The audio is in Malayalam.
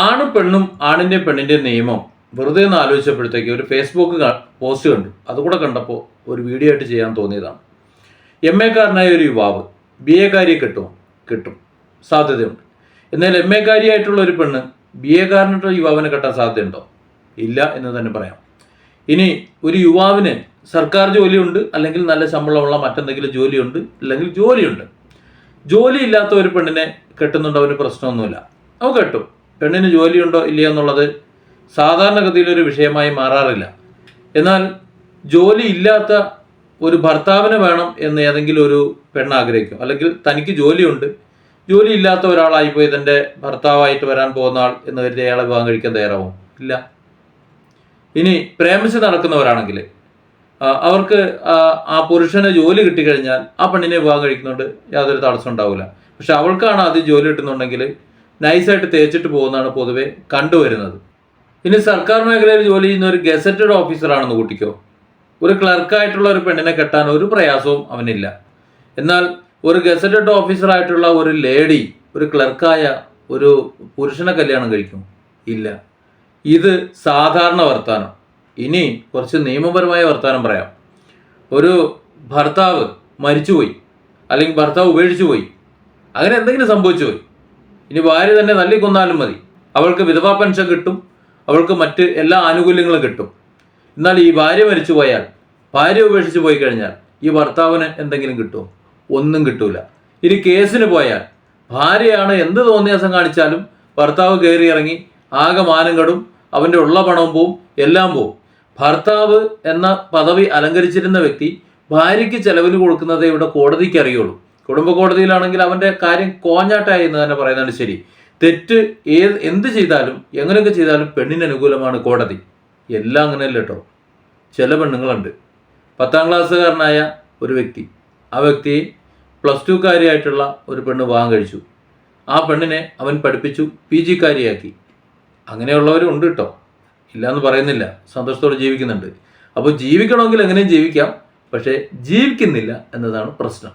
ആണും പെണ്ണും ആണിൻ്റെ പെണ്ണിൻ്റെ നിയമം വെറുതെ ഒന്ന് ആലോചിച്ചപ്പോഴത്തേക്ക് ഒരു ഫേസ്ബുക്ക് പോസ്റ്റ് കണ്ടു. അതുകൂടെ കണ്ടപ്പോൾ ഒരു വീഡിയോ ആയിട്ട് ചെയ്യാൻ തോന്നിയതാണ്. MA കാരനായ ഒരു യുവാവ് BA കാരിയെ കിട്ടും സാധ്യതയുണ്ട്. എന്നാൽ MA കാരിയായിട്ടുള്ള ഒരു പെണ്ണ് BA കാരനായിട്ടുള്ള യുവാവിനെ കെട്ടാൻ സാധ്യതയുണ്ടോ? ഇല്ല എന്ന് തന്നെ പറയാം. ഇനി ഒരു യുവാവിന് സർക്കാർ ജോലിയുണ്ട്, അല്ലെങ്കിൽ നല്ല ശമ്പളമുള്ള മറ്റെന്തെങ്കിലും ജോലിയുണ്ട്, അല്ലെങ്കിൽ ജോലി ഇല്ലാത്ത ഒരു പെണ്ണിനെ കെട്ടുന്നുണ്ടോ? അവന് പ്രശ്നമൊന്നുമില്ല, അവൻ കെട്ടും. പെണ്ണിന് ജോലിയുണ്ടോ ഇല്ലയോ എന്നുള്ളത് സാധാരണഗതിയിലൊരു വിഷയമായി മാറാറില്ല. എന്നാൽ ജോലി ഇല്ലാത്ത ഒരു ഭർത്താവിനെ വേണം എന്ന് ഏതെങ്കിലും ഒരു പെണ്ണ് ആഗ്രഹിക്കും, അല്ലെങ്കിൽ തനിക്ക് ജോലിയുണ്ട്, ജോലി ഇല്ലാത്ത ഒരാളായിപ്പോയി തൻ്റെ ഭർത്താവായിട്ട് വരാൻ പോകുന്ന ആൾ എന്ന് കരുതി അയാളെ വിവാഹം കഴിക്കാൻ തയ്യാറാവും? ഇല്ല. ഇനി പ്രേമിച്ച് നടക്കുന്നവരാണെങ്കിൽ അവർക്ക് ആ പുരുഷന് ജോലി കിട്ടിക്കഴിഞ്ഞാൽ ആ പെണ്ണിനെ വിവാഹം കഴിക്കുന്നുണ്ട് യാതൊരു തടസ്സം ഉണ്ടാവില്ല. പക്ഷെ അവൾക്കാണ് ആദ്യം ജോലി കിട്ടുന്നുണ്ടെങ്കിൽ നൈസായിട്ട് തേച്ചിട്ട് പോകുന്നതാണ് പൊതുവെ കണ്ടുവരുന്നത്. ഇനി സർക്കാർ മേഖലയിൽ ജോലി ചെയ്യുന്ന ഒരു ഗസറ്റഡ് ഓഫീസറാണെന്ന് കൂട്ടിക്കോ, ഒരു ക്ലർക്കായിട്ടുള്ള ഒരു പെണ്ണിനെ കെട്ടാൻ ഒരു പ്രയാസവും അവനില്ല. എന്നാൽ ഒരു ഗസറ്റഡ് ഓഫീസറായിട്ടുള്ള ഒരു ലേഡി ഒരു ക്ലർക്കായ ഒരു പുരുഷനെ കല്യാണം കഴിക്കും? ഇല്ല. ഇത് സാധാരണ വർത്താനം. ഇനി കുറച്ച് നിയമപരമായ വർത്താനം പറയാം. ഒരു ഭർത്താവ് മരിച്ചുപോയി, അല്ലെങ്കിൽ ഭർത്താവ് ഉപേക്ഷിച്ചു പോയി, അങ്ങനെ എന്തെങ്കിലും സംഭവിച്ചു പോയി. ഇനി ഭാര്യ തന്നെ തല്ലിക്കൊന്നാലും മതി, അവൾക്ക് വിധവാ പെൻഷൻ കിട്ടും, അവൾക്ക് മറ്റ് എല്ലാ ആനുകൂല്യങ്ങളും കിട്ടും. എന്നാൽ ഈ ഭാര്യ മരിച്ചു പോയാൽ, ഭാര്യ ഉപേക്ഷിച്ച് പോയി കഴിഞ്ഞാൽ ഈ ഭർത്താവിന് എന്തെങ്കിലും കിട്ടുമോ? ഒന്നും കിട്ടൂല. ഇനി കേസിന് പോയാൽ ഭാര്യയാണ് എന്ത് തോന്നിയാസം കാണിച്ചാലും ഭർത്താവ് കയറി ഇറങ്ങി ആകെ മാനം കെടും, അവൻ്റെ ഉള്ള പണവും പോവും, എല്ലാം പോവും. ഭർത്താവ് എന്ന പദവി അലങ്കരിച്ചിരുന്ന വ്യക്തി ഭാര്യയ്ക്ക് ചെലവിന് കൊടുക്കുന്നതേ ഇവിടെ കോടതിക്ക് അറിയുള്ളൂ. കുടുംബ കോടതിയിലാണെങ്കിൽ അവൻ്റെ കാര്യം കോഞ്ഞാട്ടായി എന്ന് തന്നെ പറയുന്നതാണ് ശരി. തെറ്റ് എന്ത് ചെയ്താലും എങ്ങനെയൊക്കെ ചെയ്താലും പെണ്ണിന് അനുകൂലമാണ് കോടതി. എല്ലാം അങ്ങനെയല്ല കേട്ടോ. ചില പെണ്ണുങ്ങളുണ്ട്, 10ാം ക്ലാസ്സുകാരനായ ഒരു വ്യക്തി, ആ വ്യക്തിയെ +2 കാരിയായിട്ടുള്ള ഒരു പെണ്ണ് വിവാഹം കഴിച്ചു. ആ പെണ്ണിനെ അവൻ പഠിപ്പിച്ചു, PG കാരിയാക്കി. അങ്ങനെയുള്ളവരും ഉണ്ട് കേട്ടോ, ഇല്ലയെന്ന് പറയുന്നില്ല, സന്തോഷത്തോടെ ജീവിക്കുന്നുണ്ട്. അപ്പോൾ ജീവിക്കണമെങ്കിൽ എങ്ങനെയും ജീവിക്കാം, പക്ഷേ ജീവിക്കുന്നില്ല എന്നതാണ് പ്രശ്നം.